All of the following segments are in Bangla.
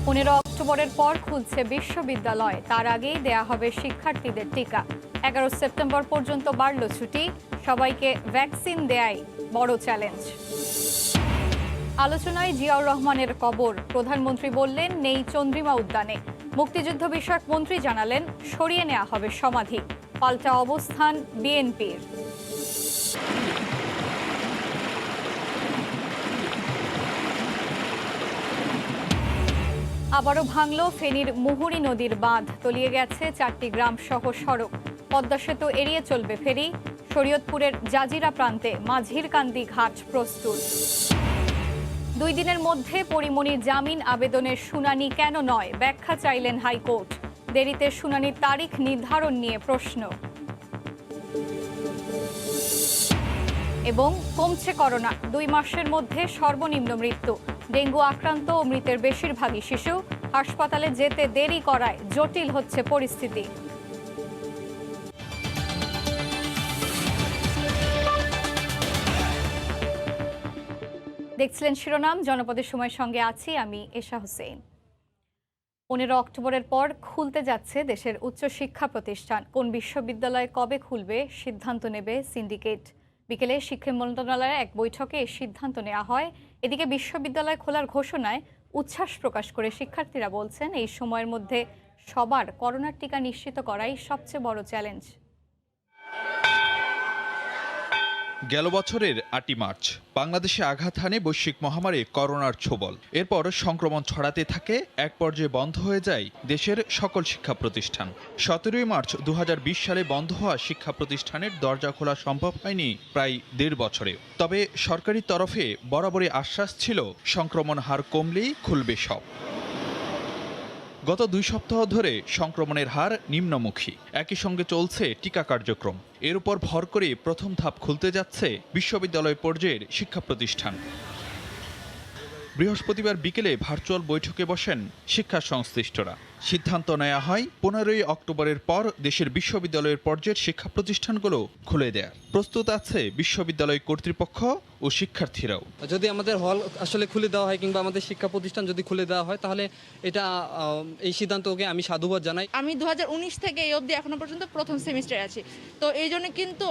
15 অক্টোবরের পর খুলছে বিশ্ববিদ্যালয়, তার আগেই দেয়া হবে শিক্ষার্থীদের টিকা। 11 সেপ্টেম্বর পর্যন্ত বাড়ল ছুটি, সবাইকে ভ্যাকসিন দেয়াই বড় চ্যালেঞ্জ। আলোচনায় জিয়াউর রহমানের কবর, প্রধানমন্ত্রী বললেন নেই চন্দ্রিমা উদ্যানে। মুক্তিযুদ্ধ বিষয়ক মন্ত্রী জানালেন সরিয়ে নেওয়া হবে সমাধি। পাল্টা অবস্থান বিএনপির। আবারও ভাঙল ফেনীর মুহুরী নদীর বাঁধ, তলিয়ে গেছে 4টি গ্রাম সহ সড়ক। পদ্মা সেতু এড়িয়ে চলবে ফেরি। শরীয়তপুরের জাজিরা প্রান্তে মাঝিরকান্দি ঘাট প্রস্তুত। 2 দিনের মধ্যে পরীমনির জামিন আবেদনের শুনানি কেন নয়, ব্যাখ্যা চাইলেন হাইকোর্ট। দেরিতে শুনানির তারিখ নির্ধারণ নিয়ে প্রশ্ন। এবং কমছে করোনা, 2 মাসের মধ্যে সর্বনিম্ন মৃত্যু। ডেঙ্গু আক্রান্ত ও মৃতের বেশিরভাগই শিশু। হাসপাতালে যেতে দেরি করায় জটিল হচ্ছে পরিস্থিতি। দেখছিলেন শিরোনাম, জনপদের সময়ের সঙ্গে আছি আমি এশা হোসেন। 15 অক্টোবরের পর খুলতে যাচ্ছে দেশের উচ্চশিক্ষা প্রতিষ্ঠান। কোন বিশ্ববিদ্যালয় কবে খুলবে সিদ্ধান্ত নেবে সিন্ডিকেট। বিকেলে শিক্ষা মন্ত্রণালয়ের এক বৈঠকে এই সিদ্ধান্ত নেওয়া হয়। এদিকে বিশ্ববিদ্যালয় খোলার ঘোষণায় উচ্ছ্বাস প্রকাশ করে শিক্ষার্থীরা বলছেন, এই সময়ের মধ্যে সবার করোনার টিকা নিশ্চিত করাই সবচেয়ে বড় চ্যালেঞ্জ। গেল বছরের 8 মার্চ বাংলাদেশে আঘাত হানে বৈশ্বিক মহামারী করোনার ছোবল। এরপর সংক্রমণ ছড়াতে থাকে, এক পর্যায়ে বন্ধ হয়ে যায় দেশের সকল শিক্ষা প্রতিষ্ঠান। 17 মার্চ 2020 সালে বন্ধ হওয়া শিক্ষা প্রতিষ্ঠানের দরজা খোলা সম্ভব হয়নি প্রায় 1.5 বছরে। তবে সরকারি তরফে বরাবরই আশ্বাস ছিল সংক্রমণ হার কমলেই খুলবে সব। গত 2 সপ্তাহ ধরে সংক্রমণের হার নিম্নমুখী, একই সঙ্গে চলছে টিকা কার্যক্রম। এর উপর ভর করে প্রথম ধাপ খুলতে যাচ্ছে বিশ্ববিদ্যালয় পর্যায়ের শিক্ষা প্রতিষ্ঠান। বৃহস্পতিবার বিকেলে ভার্চুয়াল বৈঠকে বসেন শিক্ষা সংশ্লিষ্টরা। সিদ্ধান্ত নেওয়া হয় 15 অক্টোবরের পর দেশের বিশ্ববিদ্যালয়ের পর্যায়ের শিক্ষা প্রতিষ্ঠানগুলো খুলে দেয়ার। প্রস্তুত আছে বিশ্ববিদ্যালয় কর্তৃপক্ষ ও শিক্ষার্থীরাও। যদি আমাদের হল আসলে খুলে দেওয়া হয় কিংবা আমাদের শিক্ষা প্রতিষ্ঠান যদি খুলে দেওয়া হয়, তাহলে এই সিদ্ধান্তকে আমি সাধুবাদ জানাই। আমি 2019 থেকে এই অবধি এখনো পর্যন্ত প্রথম সেমিস্টারে আছি, তো এই জন্য কিন্তু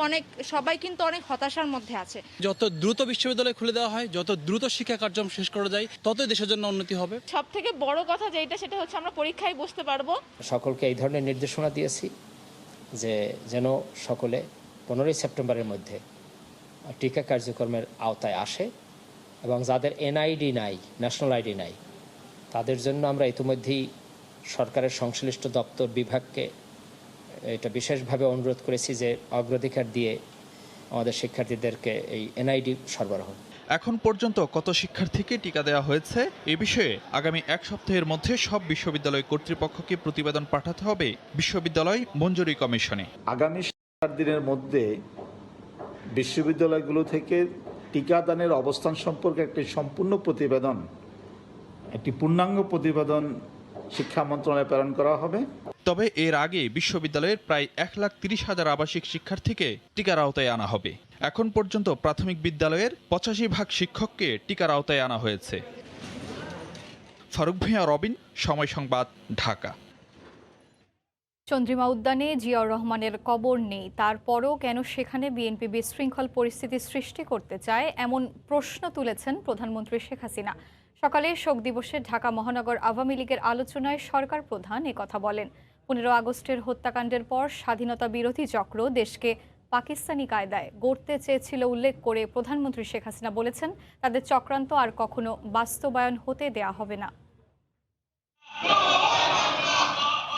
সবাই কিন্তু অনেক হতাশার মধ্যে আছে। যত দ্রুত বিশ্ববিদ্যালয় খুলে দেওয়া হয়, যত দ্রুত শিক্ষা কার্যক্রম শেষ করা যায়, ততই দেশের জন্য উন্নতি হবে। সব থেকে বড় কথা সেটা হচ্ছে আমরা পরীক্ষায় বসতে পারবো। সকলকে এই ধরনের নির্দেশনা দিয়েছি যে যেন সকলে 15 সেপ্টেম্বরের মধ্যে টিকা কার্যক্রমের আওতায় আসে, এবং যাদের এনআইডি নাই, ন্যাশনাল আইডি নাই, তাদের জন্য আমরা ইতিমধ্যেই সরকারের সংশ্লিষ্ট দপ্তর বিভাগকে এটা বিশেষভাবে অনুরোধ করেছি যে অগ্রাধিকার দিয়ে আমাদের শিক্ষার্থীদেরকে এই এনআইডি সরবরাহ। এখন পর্যন্ত কত শিক্ষার্থীকে টিকা দেওয়া হয়েছে এ বিষয়ে আগামী 1 সপ্তাহের মধ্যে সব বিশ্ববিদ্যালয় কর্তৃপক্ষকে প্রতিবেদন পাঠাতে হবে বিশ্ববিদ্যালয় মঞ্জুরি কমিশনে। আগামী 7 দিনের মধ্যে বিশ্ববিদ্যালয়গুলো থেকে টিকাদানের অবস্থান সম্পর্কে একটি সম্পূর্ণ প্রতিবেদন, একটি পূর্ণাঙ্গ প্রতিবেদন শিক্ষা মন্ত্রণালয়ে প্রেরণ করা হবে। তবে এর আগে বিশ্ববিদ্যালয়ের প্রায় 1,30,000 আবাসিক শিক্ষার্থীকে টিকার আওতায় আনা হবে। এখন পর্যন্ত প্রাথমিক বিদ্যালয়ের 85% শিক্ষককে টিকার আওতায় আনা হয়েছে। ফারুক ভূঁইয়া, রবিন, সময় সংবাদ, ঢাকা। চন্দ্রিমা উদ্যানে জিয়াউর রহমানের কবর নেই, তারপরও কেন সেখানে বিএনপি বিশৃঙ্খল পরিস্থিতি সৃষ্টি করতে চায়, এমন প্রশ্ন তুলেছেন প্রধানমন্ত্রী শেখ হাসিনা। সকালে শোক দিবসে ঢাকা মহানগর আওয়ামী লীগের আলোচনায় সরকার প্রধান একথা বলেন। 15 আগস্টের হত্যাকাণ্ডের পর স্বাধীনতা বিরোধী চক্র দেশকে পাকিস্তানি কায়দায় গড়তে চেয়েছিল উল্লেখ করে প্রধানমন্ত্রী শেখ হাসিনা বলেছেন, তাদের চক্রান্ত আর কখনো বাস্তবায়ন হতে দেয়া হবে না।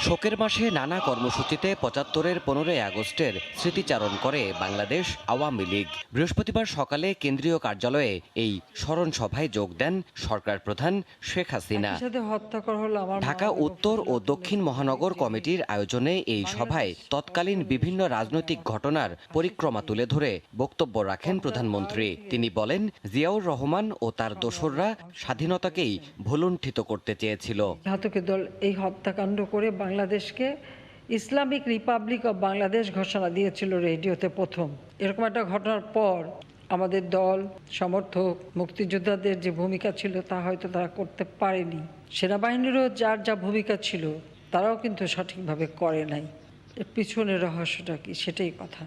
শোকের মাসে নানা কর্মসূচিতে 75-এর 15 আগস্টের স্মৃতিচারণ করে বাংলাদেশ আওয়ামী লীগ। বৃহস্পতিবার সকালে কেন্দ্রীয় কার্যালয়ে এই স্মরণ সভায় যোগ দেন সরকার প্রধান শেখ হাসিনা। ঢাকা উত্তর ও দক্ষিণ মহানগর কমিটির আয়োজনে এই সভায় তৎকালীন বিভিন্ন রাজনৈতিক ঘটনার পরিক্রমা তুলে ধরে বক্তব্য রাখেন প্রধানমন্ত্রী। তিনি বলেন, জিয়াউর রহমান ও তার দোসররা স্বাধীনতাকেই ভুলুণ্ঠিত করতে চেয়েছিল। ঘাতকের দল এই হত্যাকাণ্ড করে বাংলাদেশকে ইসলামিক রিপাবলিক অব বাংলাদেশ ঘোষণা দিয়েছিল রেডিওতে প্রথম। এরকম একটা ঘটনার পর আমাদের দল সমর্থক মুক্তিযোদ্ধাদের যে ভূমিকা ছিল তা হয়তো তারা করতে পারেনি। সেনাবাহিনীরও যার যা ভূমিকা ছিল তারাও কিন্তু সঠিকভাবে করে নাই। এর পিছনের রহস্যটা কি, সেটাই কথা।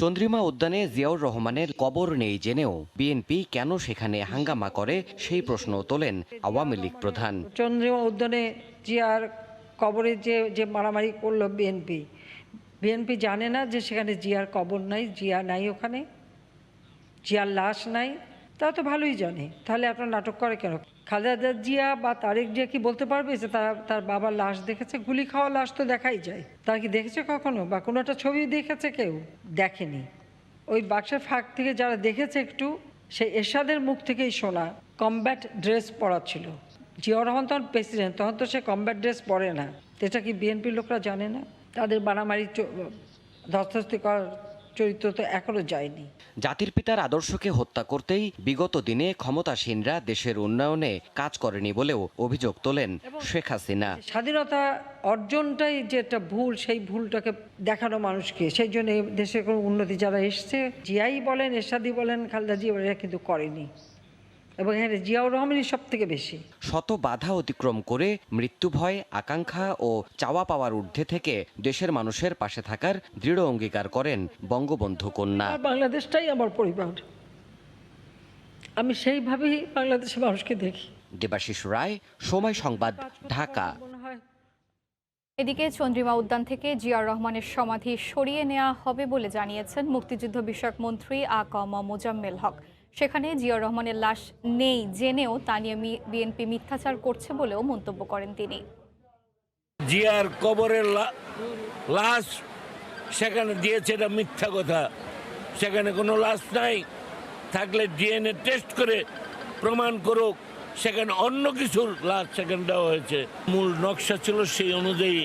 চন্দ্রিমা উদ্যানে জিয়াউর রহমানের কবর নেই জেনেও বিএনপি কেন সেখানে হাঙ্গামা করে সেই প্রশ্ন তোলেন আওয়ামী লীগ প্রধান। চন্দ্রিমা উদ্যানে জিয়ার কবরে যে মারামারি করলো বিএনপি জানে না যে সেখানে জিয়ার কবর নাই, জিয়া নাই, ওখানে জিয়ার লাশ নাই? তারা তো ভালোই জানে। তাহলে আপনার নাটক করে কেন? খালেদা জিয়া বা তারেক জিয়া কি বলতে পারবে যে তার বাবার লাশ দেখেছে? গুলি খাওয়া লাশ তো দেখাই যায়। তারা কি দেখেছে কখনো? বা কোনো একটা ছবি দেখেছে? কেউ দেখেনি। ওই বাক্সের ফাঁক থেকে যারা দেখেছে একটু, সেই এরশাদের মুখ থেকেই শোনা কমব্যাট ড্রেস পরা ছিল। জিয়াউর রহমান তখন প্রেসিডেন্ট, তখন তো সে কমব্যাট ড্রেস পরে না। এটা কি বিএনপির লোকরা জানে না? তাদের মারামারি ধস্তাধস্তি করার চরিত্র তো এখনো যায়নি। জাতির পিতার আদর্শকে হত্যা করতেই বিগত দিনে ক্ষমতাসীনরা দেশের উন্নয়নে কাজ করেনি বলেও অভিযোগ তোলেন শেখ হাসিনা। স্বাধীনতা অর্জনটাই যে একটা ভুল, সেই ভুলটাকে দেখানো মানুষকে, সেই জন্য দেশের কোনো উন্নতি যারা এসছে, জিয়াই বলেন, এরশাদি বলেন, খালেদা জিয়া বলেন, এরা কিন্তু করেনি। এবং এখানে জিয়াউর রহমানই সব থেকে বেশি। শত বাধা অতিক্রম করে মৃত্যু ভয়, আকাঙ্ক্ষা ও চাওয়া পাওয়ার ঊর্ধ্বে থেকে দেশের মানুষের পাশে থাকার দৃঢ় অঙ্গীকার করেন বঙ্গবন্ধু কন্যা। বাংলাদেশটাই আমার পরিবার, আমি সেইভাবেই বাংলাদেশের মানুষকে দেখি। দেবাশিস রায়, সময় সংবাদ, ঢাকা। এদিকে চন্দ্রিমা উদ্যান থেকে জিয়াউর রহমানের সমাধি সরিয়ে নেওয়া হবে বলে জানিয়েছেন মুক্তিযুদ্ধ বিষয়ক মন্ত্রী আ.ক.ম মোজাম্মেল হক। সেখানে জিয়াউর রহমানের লাশ নেই জেনেও তা নিয়ে বিএনপি মিথ্যাচার করছে বলেও মন্তব্য করেন তিনি। জিয়ার কবরের লাশ সেখানে দিয়েছে, এটা মিথ্যা কথা। সেখানে কোনো লাশ নাই। থাকলে ডিএনএ টেস্ট করে প্রমাণ করুক সেখানে অন্য কিছুর লাশ সেখানে দেওয়া হয়েছে। মূল নকশা ছিল সেই অনুযায়ী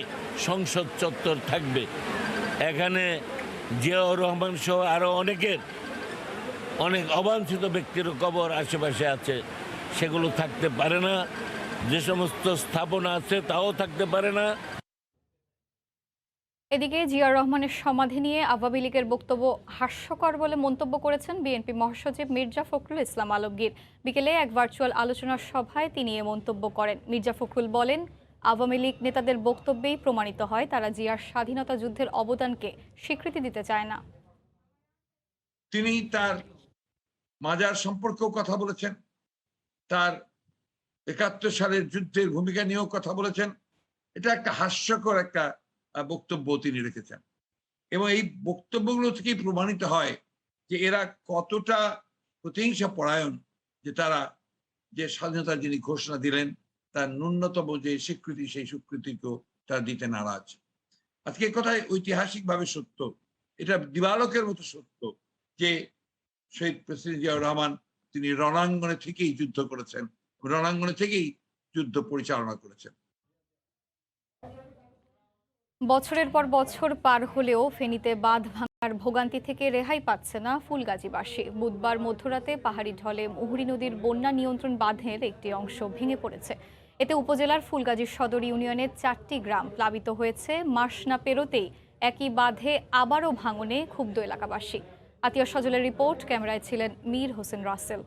সংসদ চত্বর থাকবে। এখানে জিয়াউর রহমান সহ আরও অনেক অবাঞ্ছিত ব্যক্তির কবর আশেপাশে আছে, সেগুলো থাকতে পারে না। যে সমস্ত স্থাপনা আছে তাও থাকতে পারে না। এদিকে জিয়াউর রহমানের সমাধি নিয়ে আওয়ামী লীগের বক্তব্য হাস্যকর বলে মন্তব্য করেছেন বিএনপি মহাসচিব মির্জা ফখরুল ইসলাম আলমগীর। বিকেলে এক ভার্চুয়াল আলোচনা সভায় তিনি এ মন্তব্য করেন। মির্জা ফখরুল বলেন, আওয়ামী লীগ নেতাদের বক্তব্যেই প্রমাণিত হয় তারা জিয়ার স্বাধীনতা যুদ্ধের অবদানকে স্বীকৃতি দিতে চায় না। তিনি তার মাজার সম্পর্কেও কথা বলেছেন, তার ৭১ সালের যুদ্ধের ভূমিকা নিয়েও কথা বলেছেন। এটা একটা হাস্যকর একটা বক্তব্য তিনি রেখেছেন, এবং এই বক্তব্যগুলো থেকেই প্রমাণিত হয় যে এরা কতটা প্রতিহিংসা পরায়ণ, যে তারা যে স্বাধীনতার যিনি ঘোষণা দিলেন তার ন্যূনতম যে স্বীকৃতি, সেই স্বীকৃতিকেও তারা দিতে নারাজ। আজকে এই কথাই ঐতিহাসিকভাবে সত্য, এটা দিবালোকের মতো সত্য যে শহীদ প্রেসিডেন্ট জিয়াউর রহমান তিনি রণাঙ্গনে থেকেই যুদ্ধ করেছেন, রণাঙ্গনে থেকেই যুদ্ধ পরিচালনা করেছেন। বছরের পর বছর পার হলেও ফেনীতে বাঁধ ভাঙার ভোগান্তি থেকে রেহাই পাচ্ছে না ফুলগাজীবাসী। বুধবার মধ্যরাতে পাহাড়ি ঢলে মুহুরী নদীর বন্যা নিয়ন্ত্রণ বাঁধের একটি অংশ ভেঙে পড়েছে। এতে উপজেলার ফুলগাজী সদর ইউনিয়নের 4টি গ্রাম প্লাবিত হয়েছে। মাস না পেরোতেই একই বাঁধে আবারও ভাঙনে ক্ষুব্ধ এলাকাবাসী। আতিয়া সজলের রিপোর্ট, ক্যামেরায় ছিলেন মীর হোসেন রাসেল।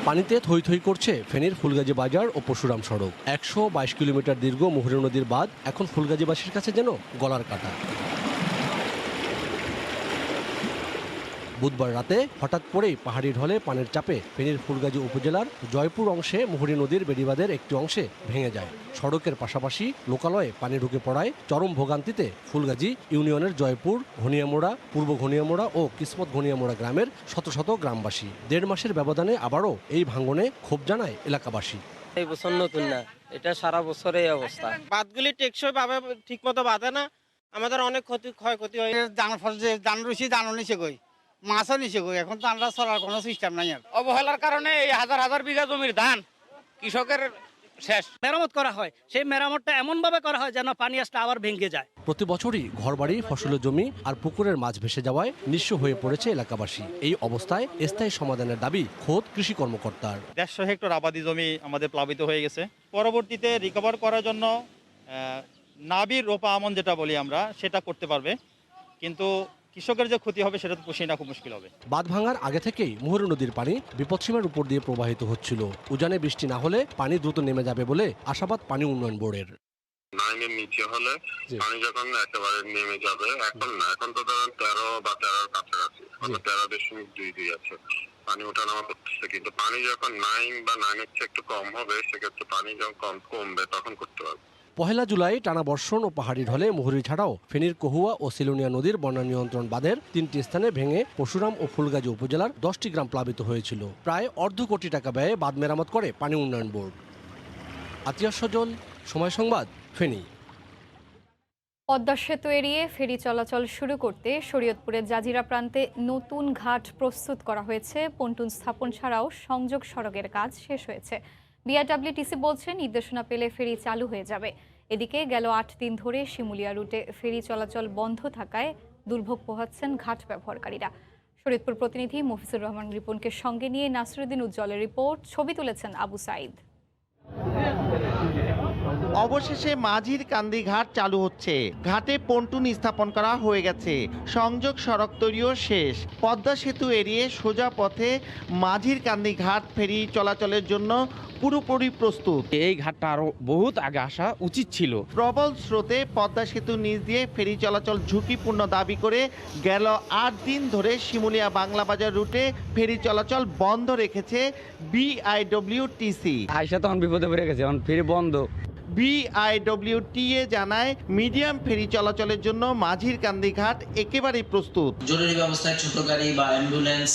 পানিতে থই থই করছে ফেনীর ফুলগাজী বাজার ও পরশুরাম সড়ক। 122 কিলোমিটার দীর্ঘ মুহুরী নদীর বাঁধ এখন ফুলগাজীবাসীর কাছে যেন গলার কাটা। বুধবার রাতে হঠাৎ করেই পাহাড়ি ঢলে পানির চাপে ফেনীর ফুলগাজী উপজেলার জয়পুর অংশে মুহুরী নদীর বেড়িবাঁধের একটি অংশে ভেঙে যায়। সড়কের পাশাপাশি লোকালয়ে পানি ঢুকে পড়ায় চরম ভোগান্তিতে ফুলগাজী ইউনিয়নের জয়পুর, ঘনিয়ামোড়া, পূর্ব ঘনিয়ামোড়া ও কিসমত ঘনিয়ামোড়া গ্রামের শত শত গ্রামবাসী। 1.5 মাসের ব্যবধানে আবারও এই ভাঙনে ক্ষোভ জানায় এলাকাবাসী। এই বছর নতুন না, এটা সারা বছর এই অবস্থা। বাঁধগুলি টেকসই ভাবে ঠিক মতো বাঁধে না, আমাদের অনেক ক্ষয়ক্ষতি হয়। ধান রুচি ধান নিচে গই, মাছও নিচে গই, এখন তো আমরা চলার কোনো সিস্টেম নাই। অবহেলার কারণে এই হাজার হাজার বিঘা জমির ধান কৃষকের শেষ। মেরামত করা হয়, সেই মেরামতটা এমন ভাবে করা হয় যেন পানি আসলে আবার ভেঙে যায়। প্রতি বছরই ঘরবাড়ি, ফসলের জমি আর পুকুরের মাছ ভেসে যাওয়ায় নিঃস্ব হয়ে পড়েছে এলাকাবাসী। এই অবস্থায় স্থায়ী সমাধানের দাবি খোদ কৃষি কর্মকর্তার। 150 হেক্টর আবাদি জমি আমাদের প্লাবিত হয়ে গেছে। পরবর্তীতে রিকভার করার জন্য নাবির রোপা আমন যেটা বলি আমরা, সেটা করতে পারবে, কিন্তু কৃষকের যে ক্ষতি হবে সেটা তো পুষিয়ে না খুব মুশকিল হবে। বাঁধ ভাঙার আগে থেকেই মুহুরী নদীর পানি বিপদসীমার উপর দিয়ে প্রবাহিত হচ্ছিল। উজানে বৃষ্টি না হলে পানি দ্রুত নেমে যাবে বলে আশাবাদ পানি উন্নয়ন বোর্ডের। 9 এর নিচে হলে পানি যখন একেবারে নেমে যাবে, এখন না, এখন তো ধরেন 13 বা 13 কাছাকাছি, 13.22 আছে, পানি ওঠানামা করতেছে। কিন্তু পানি যখন 9 বা 9 এর চেয়ে একটু কম হবে, সেক্ষেত্রে পানি যখন কমবে তখন করতে পারবে। 1 জুলাই টানা বর্ষণ ও পাহাড়ি ঢলে মুহুরী ছাড়াও ফেনীর কহুয়া ও সিলোনিয়া নদীর বন্যা নিয়ন্ত্রণ বাঁধের 3টি স্থানে ভেঙে পরশুরাম ও ফুলগাজী উপজেলার 10টি গ্রাম প্লাবিত হয়েছিল। প্রায় অর্ধ কোটি টাকা ব্যয়ে বাঁধ মেরামত করে পানি উন্নয়ন বোর্ড। আতিয়া সজল, সময় সংবাদ, ফেনী। পদ্মা সেতু এড়িয়ে ফেরি চলাচল শুরু করতে শরীয়তপুরের জাজিরা প্রান্তে নতুন ঘাট প্রস্তুত করা হয়েছে। পন্টুন স্থাপন ছাড়াও সংযোগ সড়কের কাজ শেষ হয়েছে। বিআরডব্লিউটিসি বলছে নির্দেশনা পেলে ফেরি চালু হয়ে যাবে। এদিকে গেল 8 দিন ধরে শিমুলিয়া রুটে ফেরি চলাচল বন্ধ থাকায় দুর্ভোগ পোহাচ্ছেন ঘাট ব্যবহারকারীরা। শরীয়তপুর প্রতিনিধি মফিজুর রহমান রিপনকে সঙ্গে নিয়ে নাসিরুদ্দিন উজ্জ্বলের রিপোর্ট, ছবি তুলেছেন আবু সাইদ। অবশেষে মাঝির কান্দি ঘাট চালু হচ্ছে। ঘাটে পন্টুন স্থাপন করা হয়ে গেছে, সংযোগ সড়ক তৈরিও শেষ। পদ্মা সেতু এড়িয়ে সোজা পথে মাঝির কান্দি ঘাট ফেরি চলাচলের জন্য পুরোপুরি প্রস্তুত। এই ঘাটটা আরো বহুত আগে আসা উচিত ছিল। প্রবল স্রোতে পদ্মা সেতু নিচ দিয়ে ফেরি চলাচল ঝুঁকিপূর্ণ দাবি করে গেল 8 দিন ধরে শিমুলিয়া বাংলা বাজার রুটে ফেরি চলাচল বন্ধ রেখেছে বিআইডব্লিউটিসি। আইসা তখন বিপদে পড়ে গেছে, এখন ফেরি বন্ধ। বিআইডব্লিউটিএ জানায় মিডিয়াম ফেরি চলাচলের জন্য মাঝির কান্দি ঘাট একেবারেই প্রস্তুত। জরুরি ব্যবস্থায় ছোট গাড়ি বা অ্যাম্বুলেন্স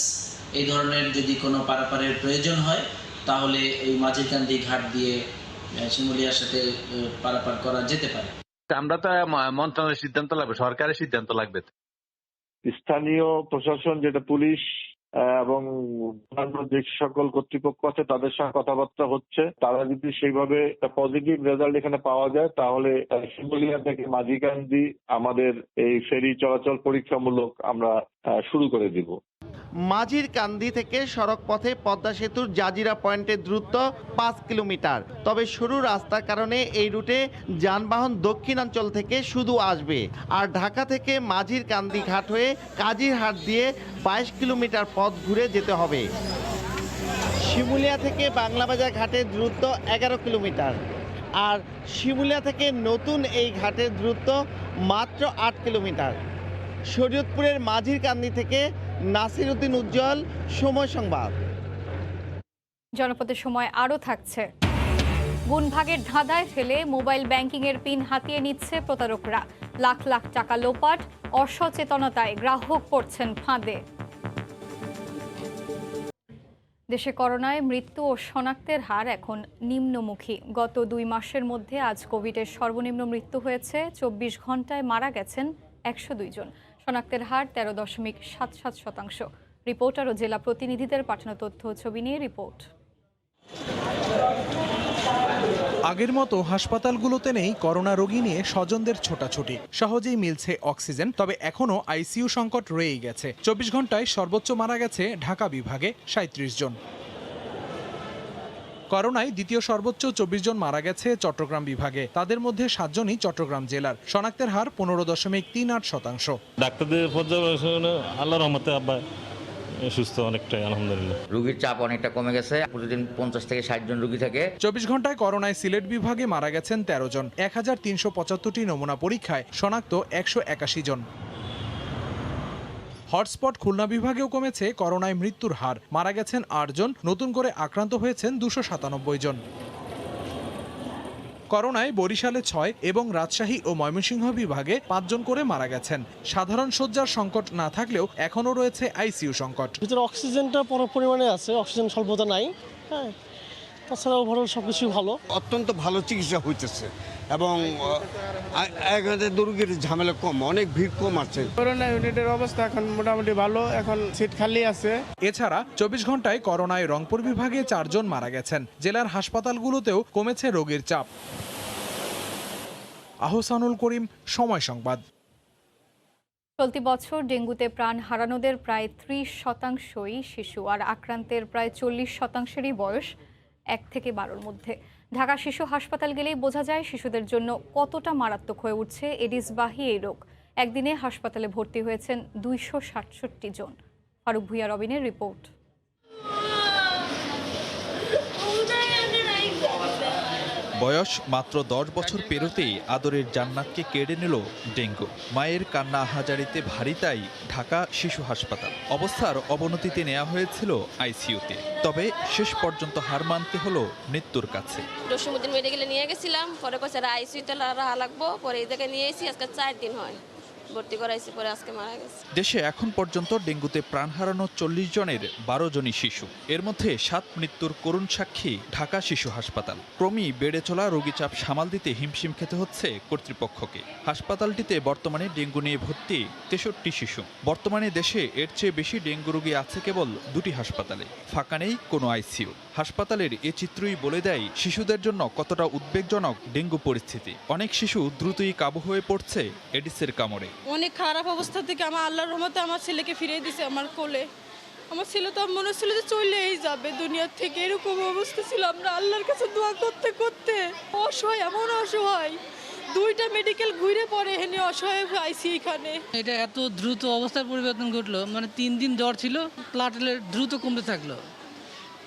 এই ধরনের যদি কোনো পারাপারের প্রয়োজন হয় তাহলে এই মাঝিরকান্দি ঘাট দিয়ে শিমুলিয়ার সাথে পারাপার করা যেতে পারে। আমরা তো মন্ত্রণালয়ের সিদ্ধান্ত লাগবে, সরকারের সিদ্ধান্ত লাগবে। স্থানীয় প্রশাসন, যেটা পুলিশ এবং যে সকল কর্তৃপক্ষ আছে তাদের সঙ্গে কথাবার্তা হচ্ছে। তারা যদি সেইভাবে পজিটিভ রেজাল্ট এখানে পাওয়া যায় তাহলে শিমুলিয়া থেকে মাঝিকান্দি আমাদের এই ফেরি চলাচল পরীক্ষামূলক আমরা শুরু করে দিব। মাঝির কান্দি থেকে সড়ক পথে পদ্মা সেতুর জাজিরা পয়েন্টের দূরত্ব 5 কিলোমিটার। তবে সরু রাস্তার কারণে এই রুটে যানবাহন দক্ষিণাঞ্চল থেকে শুধু আসবে, আর ঢাকা থেকে মাঝির কান্দি ঘাট হয়ে কাজিরহাট দিয়ে 22 কিলোমিটার পথ ঘুরে যেতে হবে। শিমুলিয়া থেকে বাংলাবাজার ঘাটের দূরত্ব 11 কিলোমিটার, আর শিমুলিয়া থেকে নতুন এই ঘাটের দূরত্ব মাত্র 8 কিলোমিটার। শরীয়তপুরের মাঝির কান্দি থেকে নাসিরুদ্দিন উজ্জ্বল, সময় সংবাদ। জনপদের সময় আরও থাকছে। গুণভাগের ধাঁধায় ফেলে মোবাইল ব্যাংকিংয়ের পিন হাতিয়ে নিচ্ছে প্রতারকরা। লাখ লাখ টাকা লোপাট, অসচেতনতায় গ্রাহক পড়ছেন ফাঁদে। দেশে করোনায় মৃত্যু ও শনাক্তের হার এখন নিম্নমুখী। গত 2 মাসের মধ্যে আজ কোভিডের সর্বনিম্ন মৃত্যু হয়েছে। 24 ঘন্টায় মারা গেছেন 102 জন। শনাক্তের হার 13.77%। রিপোর্টার ও জেলা প্রতিনিধিদের পাঠানো তথ্য ছবি নিয়ে রিপোর্ট। আগের মতো হাসপাতালগুলোতে নেই করোনা রোগী নিয়ে স্বজনদের ছোটাছুটি। সহজেই মিলছে অক্সিজেন, তবে এখনও আইসিইউ সংকট রয়েই গেছে। 24 ঘন্টায় সর্বোচ্চ মারা গেছে ঢাকা বিভাগে 37 জন। করোনায় দ্বিতীয় সর্বোচ্চ 24 জন মারা গেছে চট্টগ্রাম বিভাগে। তাদের মধ্যে 7 জনই চট্টগ্রাম জেলার। শনাক্তের হার 15.38%। ডাক্তারদের পর্যবেক্ষণে আল্লাহর রহমতে আব্বা সুস্থ অনেকটাই, আলহামদুলিল্লাহ। রোগীর চাপ অনেকটা কমে গেছে, প্রতিদিন 50 থেকে 60 জন রোগী থাকে। 24 ঘন্টায় করোনায় সিলেট বিভাগে মারা গেছেন 13 জন। 1375টি নমুনা পরীক্ষায় শনাক্ত 181 জন। হটস্পট খুলনা বিভাগেও কমেছে করোনায় মৃত্যুর হার। মারা গেছেন 8 জন, নতুন করে আক্রান্ত হয়েছেন 297 জন। করোনায় বরিশালে 6 এবং রাজশাহী ও ময়মনসিংহ বিভাগে 5 জন করে মারা গেছেন। সাধারণ শয্যার সংকট না থাকলেও এখনও রয়েছে আইসিইউ সংকট। ভিতরে অক্সিজেনটা পরিমাণে আছে, অক্সিজেন স্বল্পতা নাই। হ্যাঁ, তাছাড়া ওভারঅল সবকিছু ভালো, অত্যন্ত ভালো চিকিৎসা হইতেছে এবং রোগীর ঝামেলা কম, অনেক ভিড় কম আছে। করোনা ইউনিটের অবস্থা এখন মোটামুটি ভালো, এখন সিট খালি আছে। এছাড়া 24 ঘন্টায় করোনায় রংপুর বিভাগে 4 জন মারা গেছেন। জেলার হাসপাতালগুলোতেও কমেছে রোগীর চাপ। আহসানুল করিম, সময় সংবাদ। চলতি বছর ডেঙ্গুতে প্রাণ হারানোদের প্রায় 30%ই শিশু, আর আক্রান্তের প্রায় 40%-এরই বয়স 1 থেকে 12-র মধ্যে। ঢাকা শিশু হাসপাতাল গেলেই বোঝা যায় শিশুদের জন্য কতটা মারাত্মক হয়ে উঠছে এডিসবাহী এই রোগ। একদিনে হাসপাতালে ভর্তি হয়েছেন 267 জন। ফারুক ভুঁইয়া রবিনের রিপোর্ট। বয়স মাত্র 10 বছর পেরোতেই আদরের জান্নাতকে কেড়ে নিল ডেঙ্গু। মায়ের কান্না আহাজারিতে ভারী তাই ঢাকা শিশু হাসপাতাল। অবস্থার অবনতিতে নেওয়া হয়েছিল আইসিইউতে, তবে শেষ পর্যন্ত হার মানতে হলো মৃত্যুর কাছে। জসীমউদ্দিন মেডিকেলে নিয়ে গেছিলাম, পরে কইছে আইসিইউতে রাখা লাগবো, পরে এই জায়গায় নিয়ে এসেছি। আজকে 4 দিন হয় ভর্তি করাইছি, পরে আজকে মারা গেছে। দেশে এখন পর্যন্ত ডেঙ্গুতে প্রাণ হারানো 40 জনের 12 জনই শিশু। এর মধ্যে 7 মৃত্যুর করুণ সাক্ষী ঢাকা শিশু হাসপাতাল। ক্রমেই বেড়ে চলা রোগী চাপ সামাল দিতে হিমশিম খেতে হচ্ছে কর্তৃপক্ষকে। হাসপাতালটিতে বর্তমানে ডেঙ্গু নিয়ে ভর্তি 63 শিশু। বর্তমানে দেশে এর চেয়ে বেশি ডেঙ্গু রোগী আছে কেবল 2টি হাসপাতালে, ফাঁকা নেই কোনো আইসিইউ। হাসপাতালের এ চিত্রই বলে দেয় শিশুদের জন্য কতটা উদ্বেগজনক ডেঙ্গু পরিস্থিতি। অনেক শিশু দ্রুতই কাবু হয়ে পড়ছে এডিসের কামড়ে। অনেক খারাপ অবস্থা থেকে আমার আল্লাহর রহমতে আমার ছেলেকে ফিরিয়ে দিয়েছে আমার কোলে। আমার ছেলে তো মনে হচ্ছিল যে চলেই যাবে দুনিয়া থেকে, এরকম অবস্থা ছিল। আমরা আল্লাহর কাছে দোয়া করতে করতে অসহায়, এমন অসহায়, 2টা মেডিকেল ঘুরে পড়ে এখানে অসহায় আইসি এখানে। এটা এত দ্রুত অবস্থার পরিবর্তন ঘটলো, মানে 3 দিন জ্বর ছিল, প্লাটেলেট দ্রুত কমতে থাকলো।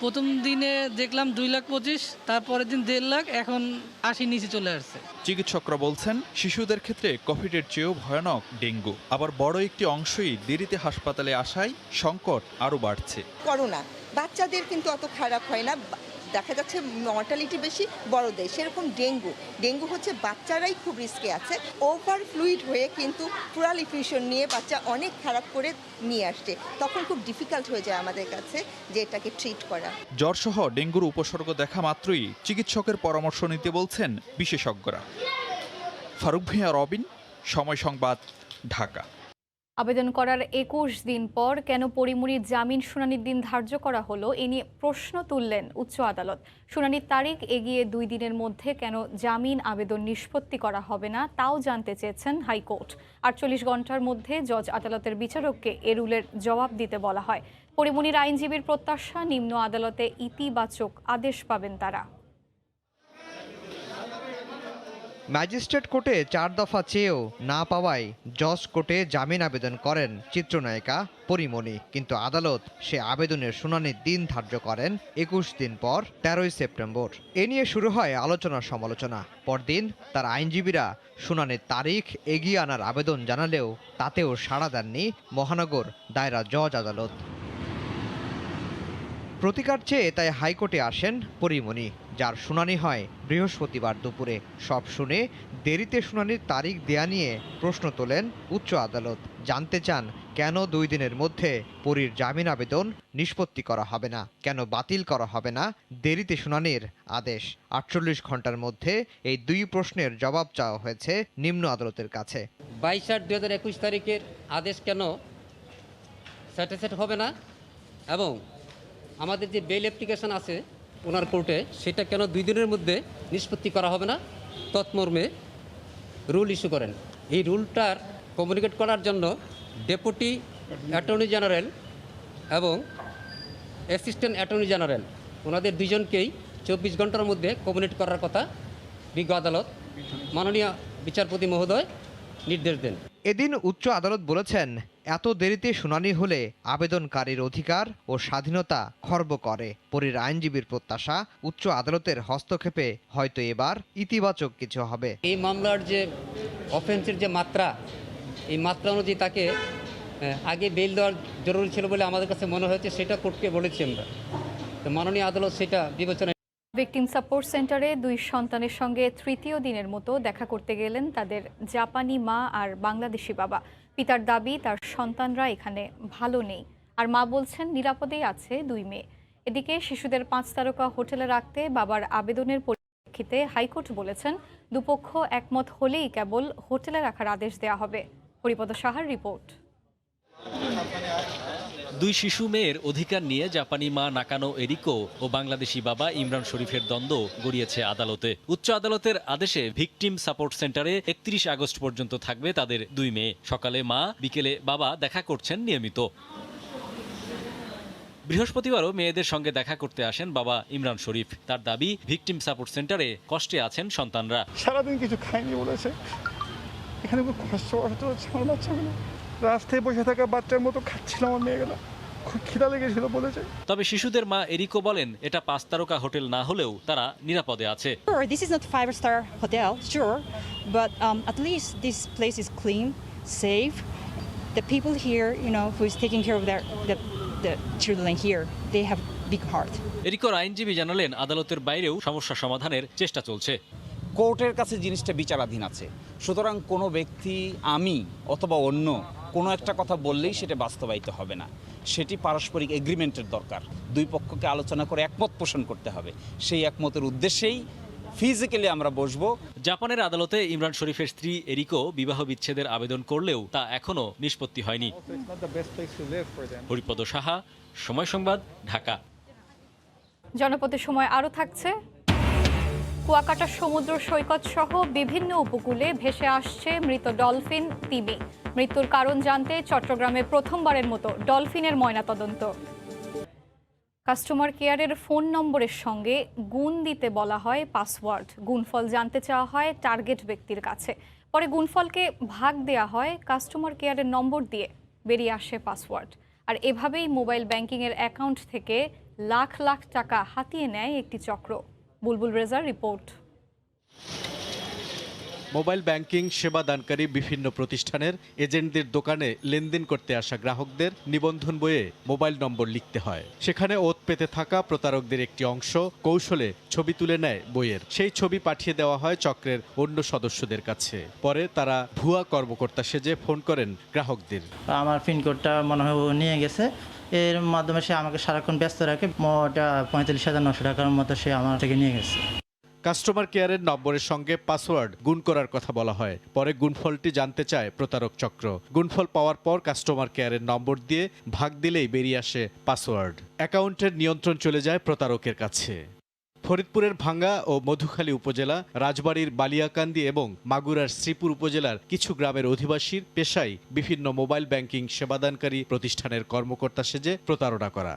প্রথম দিনে দেখলাম 2,25,000, তারপরের দিন 1.5 লাখ, এখন 80 নিচে চলে আসছে। চিকিৎসকরা বলছেন শিশুদের ক্ষেত্রে কোভিডের চেয়েও ভয়ানক ডেঙ্গু। আবার বড় একটি অংশই দেরিতে হাসপাতালে আসায় সংকট আরও বাড়ছে। করোনা বাচ্চাদের কিন্তু অত খারাপ হয় না, দেখা যাচ্ছে মর্টালিটি বেশি বড়দের। সেরকম ডেঙ্গু হচ্ছে বাচ্চারাই খুব রিস্কে আছে। ওভার ফ্লুইড হয়ে কিন্তু প্লুরাল ইনফেকশন নিয়ে বাচ্চা অনেক খারাপ করে নিয়ে আসছে, তখন খুব ডিফিকাল্ট হয়ে যায় আমাদের কাছে যে এটাকে ট্রিট করা। জ্বরসহ ডেঙ্গুর উপসর্গ দেখা মাত্রই চিকিৎসকের পরামর্শ নিতে বলছেন বিশেষজ্ঞরা। ফারুক ভুঁইয়া রবিন, সময় সংবাদ, ঢাকা। আবেদন করার 21 দিন পর কেন পরিমনির জামিন শুনানির দিন ধার্য করা হলো, এ নিয়ে প্রশ্ন তুললেন উচ্চ আদালত। শুনানির তারিখ এগিয়ে 2 দিনের মধ্যে কেন জামিন আবেদন নিষ্পত্তি করা হবে না তাও জানতে চেয়েছেন হাইকোর্ট। 48 ঘন্টার মধ্যে জজ আদালতের বিচারককে এ রুলের জবাব দিতে বলা হয়। পরিমনির আইনজীবীর প্রত্যাশা, নিম্ন আদালতে ইতিবাচক আদেশ পাবেন তারা। ম্যাজিস্ট্রেট কোর্টে 4 দফা চেয়েও না পাওয়ায় জজ কোর্টে জামিন আবেদন করেন চিত্রনায়িকা পরিমনি, কিন্তু আদালত সে আবেদনের শুনানির দিন ধার্য করেন 21 দিন পর 13ই সেপ্টেম্বর। এ নিয়ে শুরু হয় আলোচনা সমালোচনা। পরদিন তার আইনজীবীরা শুনানির তারিখ এগিয়ে আনার আবেদন জানালেও তাতেও সাড়া দেননি মহানগর দায়রা জজ আদালত। প্রতিকার চেয়ে তাই হাইকোর্টে আসেন পরিমনি, যার শুনানি হয় বৃহস্পতিবার দুপুরে। সব শুনে দেরিতে শুনানির তারিখ দেয়া নিয়ে প্রশ্ন তোলেন উচ্চ আদালত। জানতে চান কেন 2 দিনের মধ্যে পরীর জামিন আবেদন নিষ্পত্তি করা হবে না, কেন বাতিল করা হবে না দেরিতে শুনানির আদেশ। 48 ঘন্টার মধ্যে এই 2 প্রশ্নের জবাব চাওয়া হয়েছে নিম্ন আদালতের কাছে। 22/8/2021 তারিখের আদেশ কেন স্যাটিসফাইড হবে না, এবং আমাদের যে বেল অ্যাপ্লিকেশন আছে ওনার কোর্টে, সেটা কেন 2 দিনের মধ্যে নিষ্পত্তি করা হবে না, তৎমর্মে রুল ইস্যু করেন। এই রুলটার কমিউনিকেট করার জন্য ডেপুটি অ্যাটর্নি জেনারেল এবং অ্যাসিস্ট্যান্ট অ্যাটর্নি জেনারেল ওনাদের 2 জনকেই 24 ঘন্টার মধ্যে কমিউনিকেট করার কথা বিজ্ঞ আদালত মাননীয় বিচারপতি মহোদয় নির্দেশ দেন। এদিন উচ্চ আদালত বলেছেন, এত দেরিতে শুনানি হলে আবেদনকারীর অধিকার ও স্বাধীনতা খর্ব করে। পরীর আইনজীবীর প্রত্যাশা, উচ্চ আদালতের হস্তক্ষেপে হয়তো এবার ইতিবাচক কিছু হবে। এই মামলার যে অফেন্সের যে মাত্রা, এই মাত্রা অনুযায়ী তাকে আগে বেল দেওয়ার জরুরি ছিল বলে আমাদের কাছে মনে হয়েছে, সেটা কোর্টকে বলেছি আমরা। তো মাননীয় আদালত সেটা বিবেচনা। ভিকটিম সাপোর্ট সেন্টারে 2 সন্তানের সঙ্গে তৃতীয় দিনের মতো দেখা করতে গেলেন তাদের জাপানি মা আর বাংলাদেশি বাবা। পিতার দাবি তার সন্তানরা এখানে ভালো নেই, আর মা বলছেন নিরাপদেই আছে 2 মেয়ে। এদিকে শিশুদের 5 তারকা হোটেলে রাখতে বাবার আবেদনের পরিপ্রেক্ষিতে হাইকোর্ট বলেছেন দুপক্ষ একমত হলেই কেবল হোটেলে রাখার আদেশ দেওয়া হবে। হরিপদ সাহার রিপোর্ট। 2 শিশু মেয়ের অধিকার নিয়ে জাপানি মা নাকানো এরিকো ও বাংলাদেশি বাবা ইমরান শরীফের দ্বন্দ্ব গড়িয়েছে আদালতে। উচ্চ আদালতের আদেশে ভিকটিম সাপোর্ট সেন্টারে 31 আগস্ট পর্যন্ত থাকবে তাদের 2 মেয়ে। সকালে মা, বিকেলে বাবা দেখা করছেন নিয়মিত। বৃহস্পতিবারও মেয়েদের সঙ্গে দেখা করতে আসেন বাবা ইমরান শরীফ। তার দাবি, ভিকটিম সাপোর্ট সেন্টারে কষ্টে আছেন সন্তানরা। সারাদিন কিছু খায়নি বলেছে, এখানে খুব কষ্ট হচ্ছে আমার বাচ্চাগুলো। রাস্তায় বসে থাকা বাচ্চার মতো খাচ্ছিল আমার মেয়েগুলো, খুব খিদা লেগেছিল বলেছে। তবে শিশুদের মা এরিকো বলেন, এটা 5 তারকা হোটেল না হলেও তারা নিরাপদে আছে। This is not 5-star hotel, sure, but at least this place is clean, safe. The people here, who is taking care of the children here, they have big heart. এরিকোর আইনজীবী জানালেন, আদালতের বাইরেও সমস্যা সমাধানের চেষ্টা চলছে। কোর্টের কাছে জিনিসটা বিচারাধীন আছে, সুতরাং কোনো ব্যক্তি আমি অথবা অন্য কোনো একটা কথা বললেই সেটা বাস্তবায়িত হবে না, সেটি পারস্পরিক এগ্রিমেন্টের দরকার। দুই পক্ষকে আলোচনা করে একমত পোষণ করতে হবে, সেই একমতের উদ্দেশ্যেই ফিজিক্যালি আমরা বসবো। জাপানের আদালতে ইমরান শরীফের স্ত্রী এরিকো বিবাহ বিচ্ছেদের আবেদন করলেও তা এখনো নিষ্পত্তি হয়নি। হরিপদ সাহা, সময় সংবাদ, ঢাকা। জনপদের সময় আরও থাকছে। কুয়াকাটা সমুদ্র সৈকত সহ বিভিন্ন উপকূলে ভেসে আসছে মৃত ডলফিন তিমি। মৃত্যুর কারণ জানতে চট্টগ্রামে প্রথমবারের মতো ডলফিনের ময়নাতদন্ত। কাস্টমার কেয়ারের ফোন নম্বরের সঙ্গে গুণ দিতে বলা হয় পাসওয়ার্ড। গুণফল জানতে চাওয়া হয় টার্গেট ব্যক্তির কাছে, পরে গুণফলকে ভাগ দেওয়া হয় কাস্টমার কেয়ারের নম্বর দিয়ে, বেরিয়ে আসে পাসওয়ার্ড। আর এভাবেই মোবাইল ব্যাংকিংয়ের অ্যাকাউন্ট থেকে লাখ লাখ টাকা হাতিয়ে নেয় একটি চক্র। বুলবুল রেজার রিপোর্ট। মোবাইল ব্যাংকিং সেবাদানকারী বিভিন্ন প্রতিষ্ঠানের এজেন্টদের দোকানে লেনদেন করতে আসা গ্রাহকদের নিবন্ধন বইয়ে মোবাইল নম্বর লিখতে হয়। সেখানে ওত পেতে থাকা প্রতারকদের একটি অংশ কৌশলে ছবি তুলে নেয় বইয়ের। সেই ছবি পাঠিয়ে দেওয়া হয় চক্রের অন্য সদস্যদের কাছে। পরে তারা ভুয়া কর্মকর্তা সেজে ফোন করেন গ্রাহকদের। আমার পিনকোডটা মনে হয় নিয়ে গেছে, এর মাধ্যমে সে আমাকে সারাক্ষণ ব্যস্ত রাখে। মোট 45,900 টাকার মতো সে আমার থেকে নিয়ে গেছে। কাস্টমার কেয়ারের নম্বরের সঙ্গে পাসওয়ার্ড গুণ করার কথা বলা হয়। পরে গুণফলটি জানতে চায় প্রতারক চক্র। গুণফল পাওয়ার পর কাস্টমার কেয়ারের নম্বর দিয়ে ভাগ দিলেই বেরিয়ে আসে পাসওয়ার্ড। অ্যাকাউন্টের নিয়ন্ত্রণ চলে যায় প্রতারকের কাছে। ফরিদপুরের ভাঙ্গা ও মধুখালী উপজেলা, রাজবাড়ীর বালিয়াকান্দি এবং মাগুরার শ্রীপুর উপজেলার কিছু গ্রামের অধিবাসীর পেশায় বিভিন্ন মোবাইল ব্যাংকিং সেবাদানকারী প্রতিষ্ঠানের কর্মকর্তা সেজে প্রতারণা করা।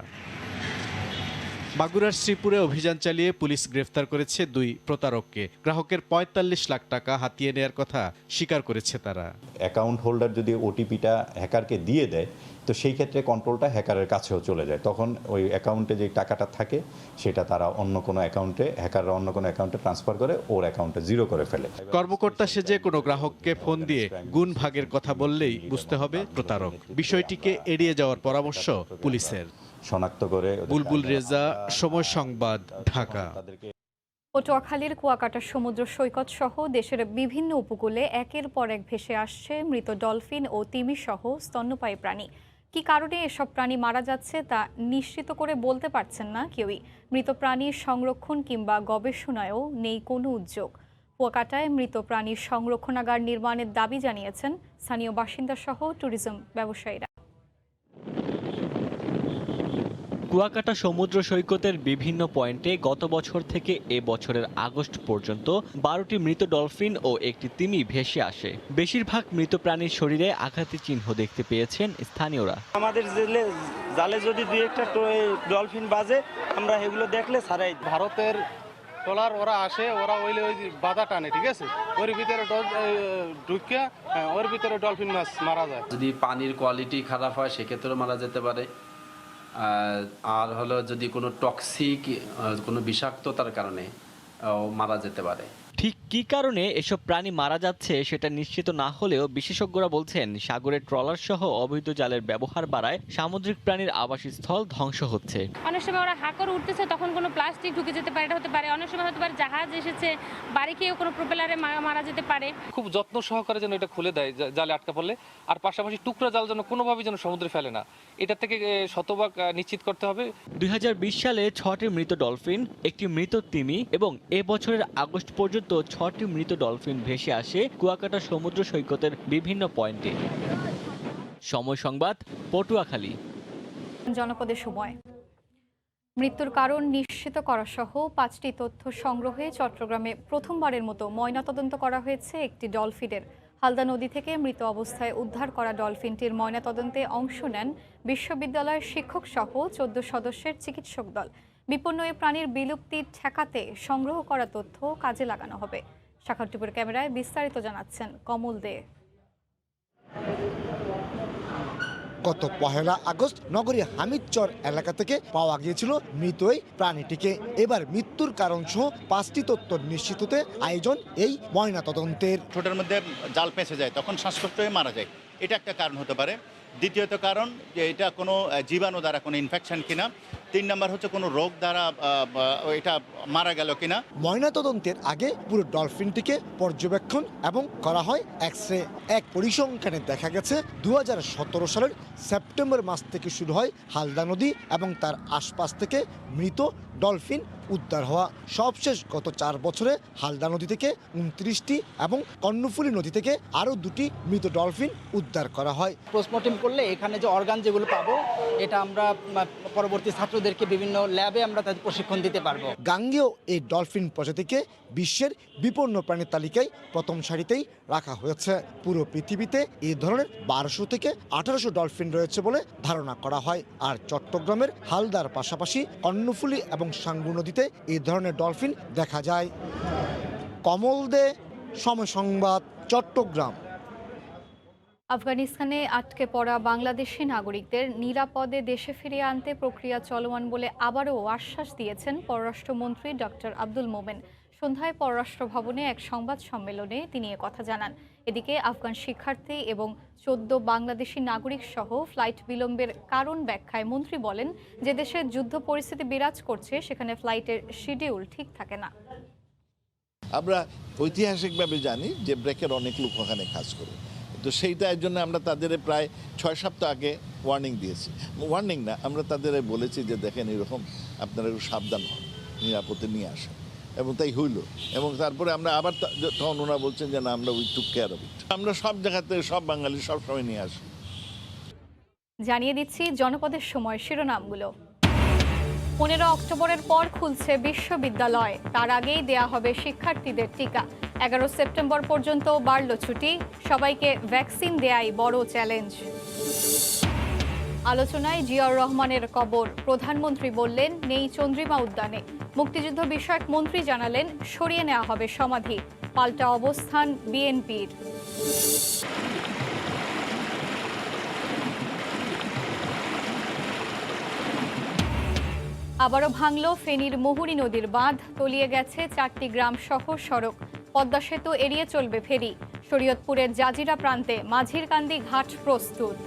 মাগুরার শ্রীপুরে অভিযান চালিয়ে পুলিশ গ্রেফতার করেছে 2 প্রতারককে। গ্রাহকের 45 লাখ টাকা হাতিয়ে নেয়ার কথা স্বীকার করেছে তারা। অ্যাকাউন্ট হোল্ডার যদি ওটিপিটা হ্যাকারকে দিয়ে দেয়, তো সেই ক্ষেত্রে কন্ট্রোলটা হ্যাকারের কাছেও চলে যায়। তখন ওই অ্যাকাউন্টে যে টাকাটা থাকে সেটা তারা অন্য কোনো অ্যাকাউন্টে, হ্যাকাররা অন্য কোনো অ্যাকাউন্টে ট্রান্সফার করে ওর অ্যাকাউন্টে জিরো করে ফেলে। কর্মকর্তা সেজে কোনো গ্রাহককে ফোন দিয়ে গুণ ভাগের কথা বললেই বুঝতে হবে প্রতারক। বিষয়টিকে এড়িয়ে যাওয়ার পরামর্শ পুলিশের। শনাক্ত করে। বুলবুল রেজা, সময় সংবাদ, ঢাকা। পটুয়াখালীর কুয়াকাটা সমুদ্র সৈকত সহ দেশের বিভিন্ন উপকূলে একের পর এক ভেসে আসছে মৃত ডলফিন ও তিমি সহ স্তন্যপায়ী প্রাণী। কি কারণে এসব প্রাণী মারা যাচ্ছে তা নিশ্চিত করে বলতে পারছেন না কেউই। মৃত প্রাণীর সংরক্ষণ কিংবা গবেষণায়ও নেই কোনো উদ্যোগ। কুয়াকাটায় মৃত প্রাণীর সংরক্ষণাগার নির্মাণের দাবি জানিয়েছেন স্থানীয় বাসিন্দা সহ ট্যুরিজম ব্যবসায়ীরা। কুয়াকাটা সমুদ্র সৈকতের বিভিন্ন পয়েন্টে গত বছর থেকে এ বছরের আগস্ট পর্যন্ত 12টি মৃত ডলফিন ও একটি তিমি ভেসে আসে। বেশিরভাগ মৃত প্রাণীর শরীরে আঘাতের চিহ্ন দেখতে পেয়েছেন স্থানীয়রা। আমাদের জালে যদি 2-1টা ডলফিন বাজে, আমরা এগুলো দেখলে ছাড়াই। ভারতের ট্রলার ওরা আসে, ওরা ওই বাধা টানে, ঠিক আছে, ওর ভিতরে ঢুকিয়া ওর ভিতরে ডলফিন মাছ মারা যায়। যদি পানির কোয়ালিটি খারাপ হয় সেক্ষেত্রেও মারা যেতে পারে। আর হলো যদি কোনো টক্সিক, কোনো বিষাক্ততার কারণে মারা যেতে পারে। ঠিক কী কারণে এসব প্রাণী মারা যাচ্ছে সেটা নিশ্চিত না হলেও বিশেষজ্ঞরা বলছেন সাগরের ট্রলার সহ অবৈধ জালের ব্যবহার বাড়ায় সামুদ্রিক প্রাণীর আবাসস্থল ধ্বংস হচ্ছে। অনেক সময় ওরা হাঁকর উঠতেছে, তখন কোনো প্লাস্টিক ঢুকে যেতে পারে, এটা হতে পারে। অনেক সময় হতে পারে জাহাজ এসেছে, বাড়ি খেয়েও কোনো প্রোপেলারে মারা যেতে পারে। খুব যত্ন সহকারে যেন এটা খুলে দেয় জালে আটকা পড়লে, আর পাশাপাশি টুকরা জাল যেন কোনোভাবেই যেন সমুদ্রে ফেলে না, এটা থেকে শতভাগ নিশ্চিত করতে হবে। 2020 সালে 6টি মৃত ডলফিন, একটি মৃত তিমি এবং এ বছরের আগস্ট পর্যন্ত 6টি মৃত ডলফিন ভেসে আসে কুয়াকাটা সমুদ্র সৈকতের বিভিন্ন পয়েন্টে। সময় সংবাদ, পটুয়াখালী। জনপদের সময়। মৃত্যুর কারণ নিশ্চিত করা সহ 5টি তথ্য সংগ্রহে চট্টগ্রামে প্রথমবারের মতো ময়নাতদন্ত করা হয়েছে একটি ডলফিনের। হালদা নদী থেকে মৃত অবস্থায় উদ্ধার করা ডলফিনটির ময়নাতদন্তে অংশ নেন বিশ্ববিদ্যালয়ের শিক্ষক সহ 14 সদস্যের চিকিৎসক দল। বিপন্ন এ প্রাণীর বিলুপ্তি ঠেকাতে সংগ্রহ করা তথ্য কাজে লাগানো হবে। শাখা টিপুর ক্যামেরায় বিস্তারিত জানাচ্ছেন কমল দে। গত 1 আগস্ট নগরীর হামিদচর এলাকা থেকে পাওয়া গিয়েছিল মৃত এই প্রাণীটিকে। এবার মৃত্যুর কারণ সহ 5টি তথ্য নিশ্চিত হতে আয়োজন এই ময়নাতদন্তের। ঠোঁটের মধ্যে জাল পেঁচে যায়, তখন শ্বাসকষ্ট হয়ে মারা যায়, এটা একটা কারণ হতে পারে। দ্বিতীয়ত কারণ যে এটা কোনো জীবাণু দ্বারা কোনো ইনফেকশন কিনা। 3 নম্বর হচ্ছে কোনো রোগ দ্বারা এটা মারা গেল কিনা। ময়নাতদন্তের আগে পুরো ডলফিনটিকে পর্যবেক্ষণ এবং করা হয় এক্স-রে। এক পরিসংখ্যানে দেখা গেছে 2017 সালের সেপ্টেম্বর মাস থেকে শুরু হয় হালদা নদী এবং তার আশপাশ থেকে মৃত ডলফিন উদ্ধার হওয়া। সবশেষ গত 4 বছরে হালদা নদী থেকে 29টি এবং কর্ণফুলী নদী থেকে আরও 2টি মৃত ডলফিন উদ্ধার করা হয়। পোস্টমর্টেম করলে এখানে যে অর্গান যেগুলো পাবো, এটা আমরা পরবর্তী ছাত্রদেরকে বিভিন্ন ল্যাবে আমরা তাদের প্রশিক্ষণ দিতে পারবো। গাঙ্গেয় এই ডলফিন প্রজাতিকে বিশ্বের বিপন্ন প্রাণীর তালিকায় প্রথম সারিতেই রাখা হয়েছে। পুরো পৃথিবীতে এই ধরনের 1200 থেকে 1800 ডলফিন রয়েছে বলে ধারণা করা হয়। আর চট্টগ্রামের হালদার পাশাপাশি কর্ণফুলী এবং সাঙ্গু নদীতে এই ধরনের ডলফিন দেখা যায়। কমল দে, সময় সংবাদ, চট্টগ্রাম। আফগানিস্তানে আটকে পড়া বাংলাদেশি নাগরিকদের নিরাপদে দেশে ফিরিয়ে আনতে প্রক্রিয়া চলমান বলে আবারও আশ্বাস দিয়েছেন পররাষ্ট্রমন্ত্রী ডক্টর আব্দুল মোমেন। সন্ধ্যায় পররাষ্ট্র ভবনে এক সংবাদ সম্মেলনে তিনি কথা জানান। এদিকে আফগান শিক্ষার্থী এবং 14 বাংলাদেশি নাগরিক সহ ফ্লাইট বিলম্বের কারণ ব্যাখ্যায় মন্ত্রী বলেন যে দেশে যুদ্ধ পরিস্থিতি বিরাজ করছে, সেখানে ফ্লাইটের শিডিউল ঠিক থাকে না। আমরা ঐতিহাসিকভাবে জানি যে ব্রেকের অনেক লোক ওখানে কাজ করে, তো সেইটার জন্য আমরা তাদের প্রায় 6 সপ্তাহ আগে ওয়ার্নিং দিয়েছি। ওয়ার্নিং না, আমরা তাদের বলেছি যে দেখেন এরকম আপনারা একটু সাবধান হন, নিরাপদে নিয়ে আসেন, এবং তাই হইল। এবং তারপরে আমরা আবার তখন ওনারা বলছেন যে না, আমরা we took care of it. আমরা সব জায়গাতে সব বাঙালি সবসময় নিয়ে আসি। জানিয়ে দিচ্ছি জনপদের সময় শিরোনামগুলো। 15 অক্টোবরের পর খুলছে বিশ্ববিদ্যালয়, তার আগেই দেয়া হবে শিক্ষার্থীদের টিকা। 11 সেপ্টেম্বর পর্যন্ত বাড়ল ছুটি, সবাইকে ভ্যাকসিন দেয়াই বড় চ্যালেঞ্জ। আলোচনায় জিয়াউর রহমানের কবর, প্রধানমন্ত্রী বললেন নেই চন্দ্রিমা উদ্যানে। মুক্তিযুদ্ধ বিষয়ক মন্ত্রী জানালেন সরিয়ে নেওয়া হবে সমাধি, পাল্টা অবস্থান বিএনপির। আবারও ভাঙল ফেনীর মুহুরী নদীর বাঁধ, তলিয়ে গেছে 4টি গ্রাম সহ সড়ক। পদ্মা সেতু এড়িয়ে চলবে ফেরি। শরীয়তপুরের জাজিরা প্রান্তে মাঝিরকান্দি ঘাট প্রস্তুত।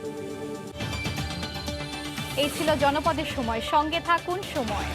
এই ছিল জনপদের সময়, সঙ্গে থাকুন সময়।